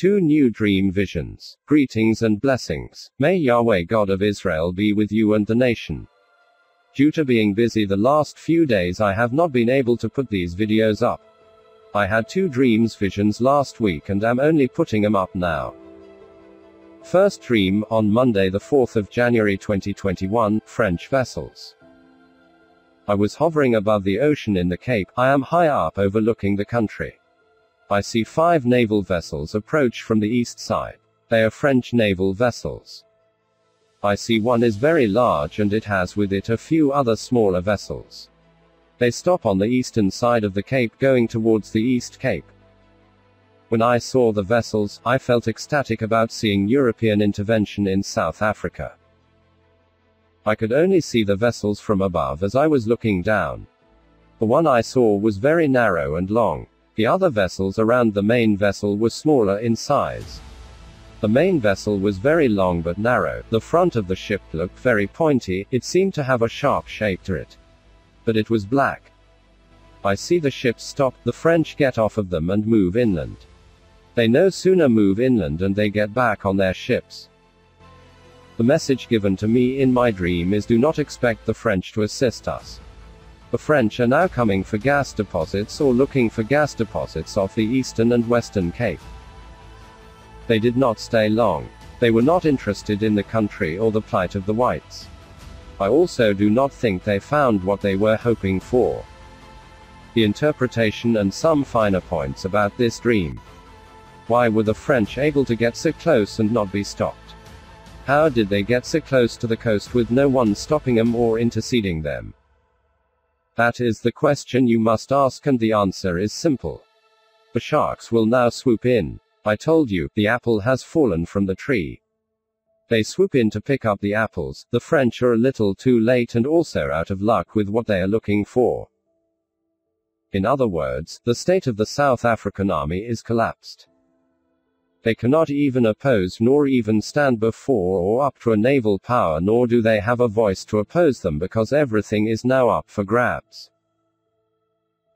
2 new dream visions. Greetings and blessings. May Yahweh God of Israel be with you and the nation. Due to being busy the last few days, I have not been able to put these videos up. I had 2 dreams visions last week and am only putting them up now. First dream, on Monday the 4th of January 2021, French vessels. I was hovering above the ocean in the Cape. I am high up overlooking the country. I see 5 naval vessels approach from the east side. They are French naval vessels. I see one is very large and it has with it a few other smaller vessels. They stop on the eastern side of the Cape going towards the East Cape. When I saw the vessels, I felt ecstatic about seeing European intervention in South Africa. I could only see the vessels from above as I was looking down. The one I saw was very narrow and long. The other vessels around the main vessel were smaller in size. The main vessel was very long but narrow. The front of the ship looked very pointy. It seemed to have a sharp shape to it. But it was black. I see the ships stop. The French get off of them and move inland. They no sooner move inland and they get back on their ships. The message given to me in my dream is, do not expect the French to assist us. The French are now coming for gas deposits or looking for gas deposits off the eastern and western Cape. They did not stay long. They were not interested in the country or the plight of the whites. I also do not think they found what they were hoping for. The interpretation and some finer points about this dream. Why were the French able to get so close and not be stopped? How did they get so close to the coast with no one stopping them or interceding them? That is the question you must ask, and the answer is simple. The sharks will now swoop in. I told you, the apple has fallen from the tree. They swoop in to pick up the apples. The French are a little too late and also out of luck with what they are looking for. In other words, the state of the South African army is collapsed. They cannot even oppose nor even stand before or up to a naval power, nor do they have a voice to oppose them, because everything is now up for grabs.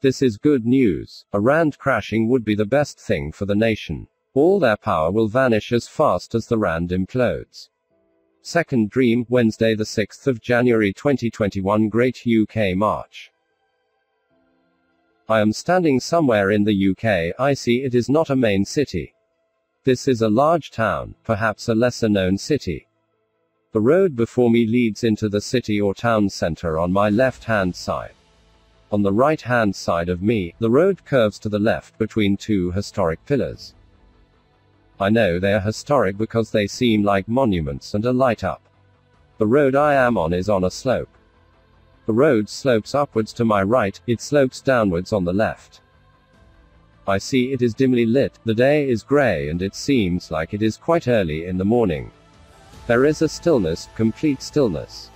This is good news. A rand crashing would be the best thing for the nation. All their power will vanish as fast as the rand implodes. Second dream, Wednesday the 6th of January 2021, Great UK March. I am standing somewhere in the UK. I see it is not a main city. This is a large town, perhaps a lesser known city. The road before me leads into the city or town center on my left-hand side. On the right-hand side of me, the road curves to the left between 2 historic pillars. I know they are historic because they seem like monuments and are light up. The road I am on is on a slope. The road slopes upwards to my right, it slopes downwards on the left. I see it is dimly lit, the day is grey and it seems like it is quite early in the morning. There is a stillness, complete stillness.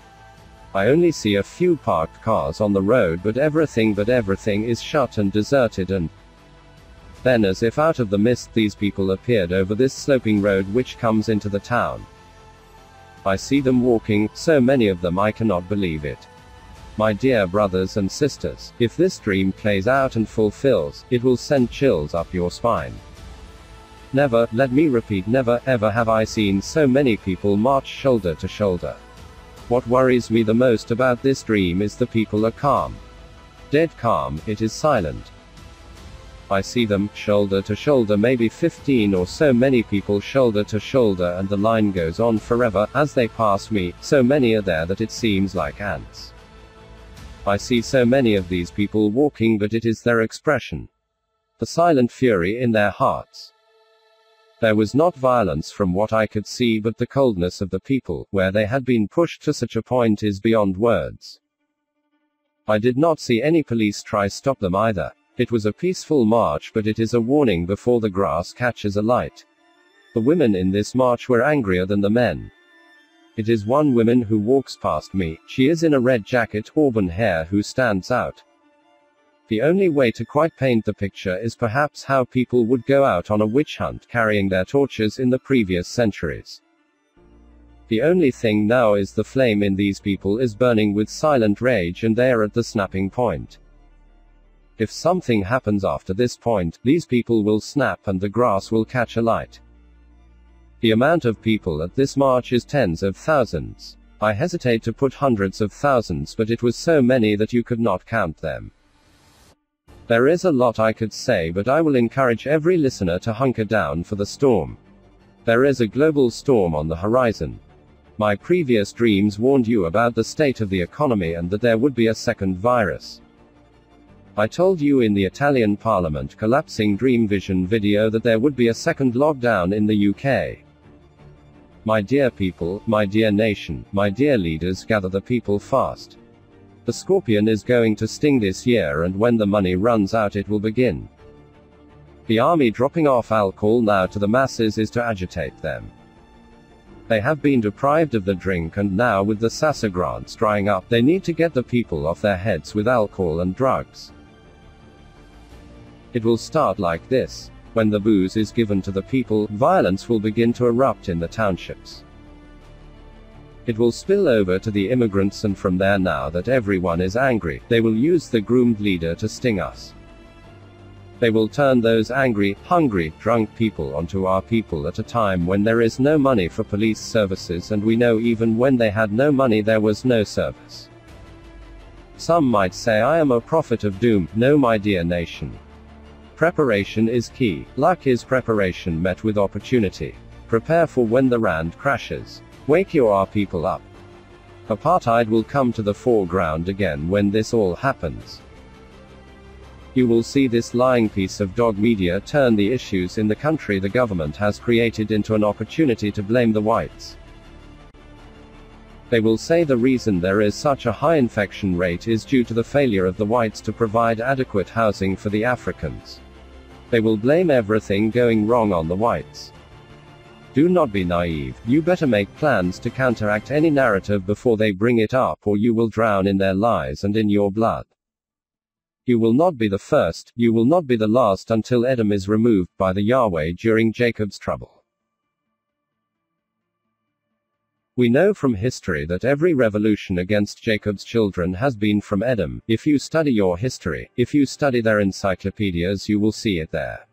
I only see a few parked cars on the road, but everything is shut and deserted, and then, as if out of the mist, these people appeared over this sloping road which comes into the town. I see them walking, so many of them I cannot believe it. My dear brothers and sisters, if this dream plays out and fulfills, it will send chills up your spine. Never, let me repeat, never, ever have I seen so many people march shoulder to shoulder. What worries me the most about this dream is the people are calm. Dead calm, it is silent. I see them, shoulder to shoulder, maybe 15 or so many people shoulder to shoulder, and the line goes on forever. As they pass me, so many are there that it seems like ants. I see so many of these people walking, but it is their expression. The silent fury in their hearts. There was not violence from what I could see, but the coldness of the people, where they had been pushed to such a point, is beyond words. I did not see any police try stop them either. It was a peaceful march, but it is a warning before the grass catches alight. The women in this march were angrier than the men. It is one woman who walks past me. She is in a red jacket, auburn hair, who stands out. The only way to quite paint the picture is perhaps how people would go out on a witch hunt carrying their torches in the previous centuries. The only thing now is the flame in these people is burning with silent rage, and they are at the snapping point. If something happens after this point, these people will snap and the grass will catch alight. The amount of people at this march is tens of thousands. I hesitate to put hundreds of thousands, but it was so many that you could not count them. There is a lot I could say, but I will encourage every listener to hunker down for the storm. There is a global storm on the horizon. My previous dreams warned you about the state of the economy and that there would be a second virus. I told you in the Italian Parliament Collapsing Dream Vision video that there would be a second lockdown in the UK. My dear people, my dear nation, my dear leaders, gather the people fast. The scorpion is going to sting this year, and when the money runs out it will begin. The army dropping off alcohol now to the masses is to agitate them. They have been deprived of the drink, and now with the SASA grants drying up, they need to get the people off their heads with alcohol and drugs. It will start like this. When the booze is given to the people, violence will begin to erupt in the townships. It will spill over to the immigrants, and from there, now that everyone is angry, they will use the groomed leader to sting us. They will turn those angry, hungry, drunk people onto our people at a time when there is no money for police services, and we know even when they had no money there was no service. Some might say I am a prophet of doom. No, my dear nation. Preparation is key. Luck is preparation met with opportunity. Prepare for when the rand crashes. Wake your people up. Apartheid will come to the foreground again when this all happens. You will see this lying piece of dog media turn the issues in the country the government has created into an opportunity to blame the whites. They will say the reason there is such a high infection rate is due to the failure of the whites to provide adequate housing for the Africans. They will blame everything going wrong on the whites. Do not be naive. You better make plans to counteract any narrative before they bring it up, or you will drown in their lies and in your blood. You will not be the first, you will not be the last until Edom is removed by the Yahweh during Jacob's trouble. We know from history that every revolution against Jacob's children has been from Edom. If you study your history, if you study their encyclopedias, you will see it there.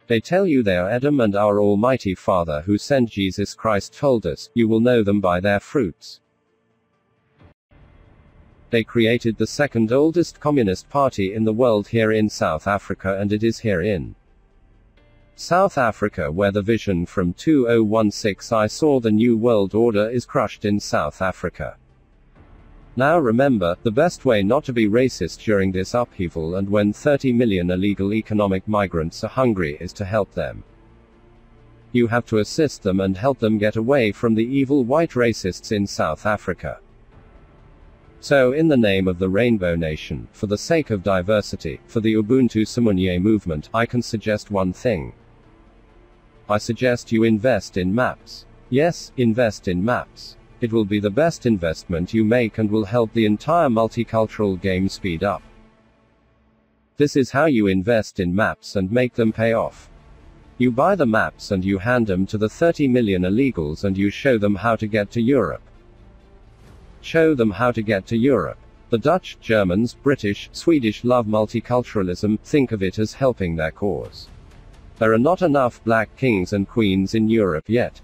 They tell you they are Edom, and our Almighty Father who sent Jesus Christ told us, you will know them by their fruits. They created the second oldest communist party in the world here in South Africa, and it is here in South Africa where the vision from 2016 I saw the New World Order is crushed in South Africa. Now remember, the best way not to be racist during this upheaval and when 30 million illegal economic migrants are hungry is to help them. You have to assist them and help them get away from the evil white racists in South Africa. So in the name of the Rainbow Nation, for the sake of diversity, for the Ubuntu Simunye movement, I can suggest one thing. I suggest you invest in maps. Yes, invest in maps. It will be the best investment you make and will help the entire multicultural game speed up. This is how you invest in maps and make them pay off. You buy the maps and you hand them to the 30 million illegals and you show them how to get to Europe. Show them how to get to Europe. The Dutch, Germans, British, Swedish love multiculturalism, think of it as helping their cause. There are not enough black kings and queens in Europe yet.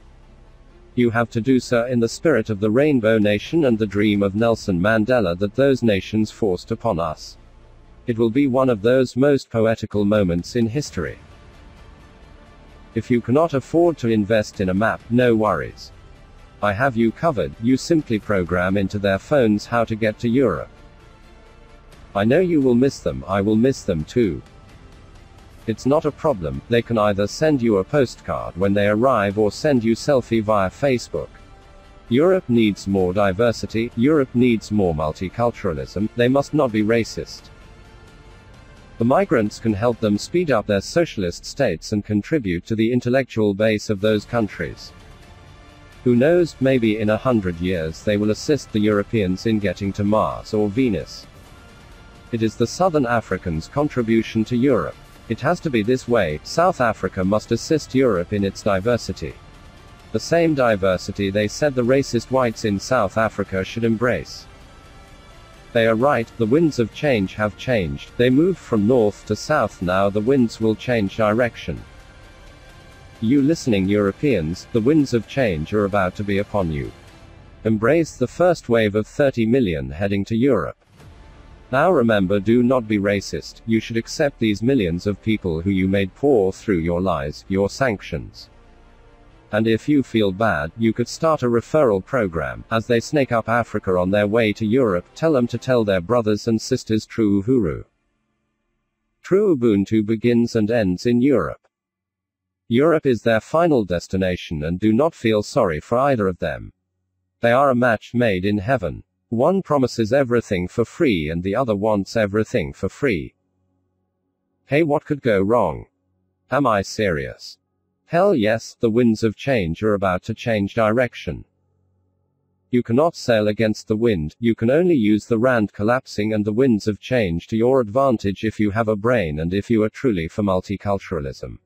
You have to do so in the spirit of the Rainbow Nation and the dream of Nelson Mandela that those nations forced upon us. It will be one of those most poetical moments in history. If you cannot afford to invest in a map, no worries. I have you covered. You simply program into their phones how to get to Europe. I know you will miss them, I will miss them too. It's not a problem. They can either send you a postcard when they arrive or send you selfie via Facebook. Europe needs more diversity, Europe needs more multiculturalism, they must not be racist. The migrants can help them speed up their socialist states and contribute to the intellectual base of those countries. Who knows, maybe in 100 years they will assist the Europeans in getting to Mars or Venus. It is the Southern Africans' contribution to Europe. It has to be this way. South Africa must assist Europe in its diversity. The same diversity they said the racist whites in South Africa should embrace. They are right, the winds of change have changed, they move from north to south, now the winds will change direction. You listening Europeans, the winds of change are about to be upon you. Embrace the first wave of 30 million heading to Europe. Now remember, do not be racist, you should accept these millions of people who you made poor through your lies, your sanctions. And if you feel bad, you could start a referral program. As they snake up Africa on their way to Europe, tell them to tell their brothers and sisters true Uhuru. True Ubuntu begins and ends in Europe. Europe is their final destination, and do not feel sorry for either of them. They are a match made in heaven. One promises everything for free and the other wants everything for free. Hey, what could go wrong? Am I serious? Hell yes, the winds of change are about to change direction. You cannot sail against the wind, you can only use the rand collapsing and the winds of change to your advantage if you have a brain and if you are truly for multiculturalism.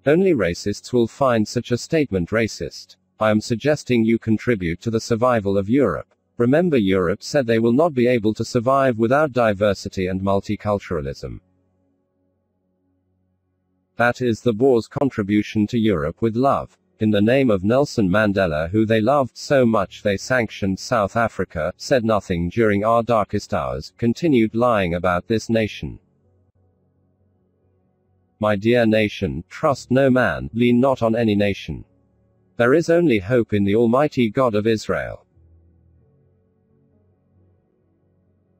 Only racists will find such a statement racist. I am suggesting you contribute to the survival of Europe. Remember, Europe said they will not be able to survive without diversity and multiculturalism. That is the Boers' contribution to Europe with love. In the name of Nelson Mandela, who they loved so much they sanctioned South Africa, said nothing during our darkest hours, continued lying about this nation. My dear nation, trust no man, lean not on any nation. There is only hope in the Almighty God of Israel.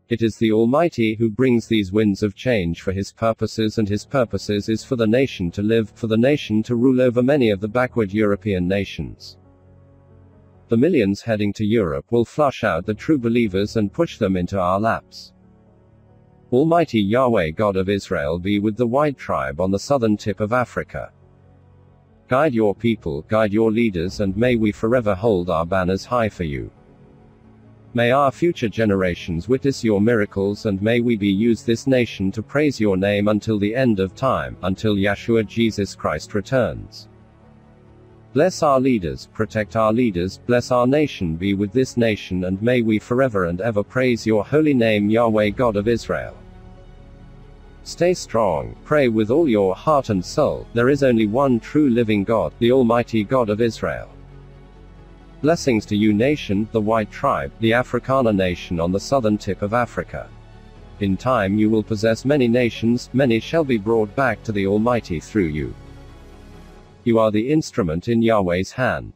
It is the Almighty who brings these winds of change for His purposes, and His purposes is for the nation to live, for the nation to rule over many of the backward European nations. The millions heading to Europe will flush out the true believers and push them into our laps. Almighty Yahweh God of Israel be with the white tribe on the southern tip of Africa. Guide your people, guide your leaders, and may we forever hold our banners high for you. May our future generations witness your miracles, and may we be use this nation to praise your name until the end of time, until Yeshua Jesus Christ returns. Bless our leaders, protect our leaders, bless our nation, be with this nation, and may we forever and ever praise your holy name, Yahweh God of Israel. Stay strong, pray with all your heart and soul, there is only one true living God, the Almighty God of Israel. Blessings to you nation, the white tribe, the Afrikaner nation on the southern tip of Africa. In time you will possess many nations, many shall be brought back to the Almighty through you. You are the instrument in Yahweh's hand.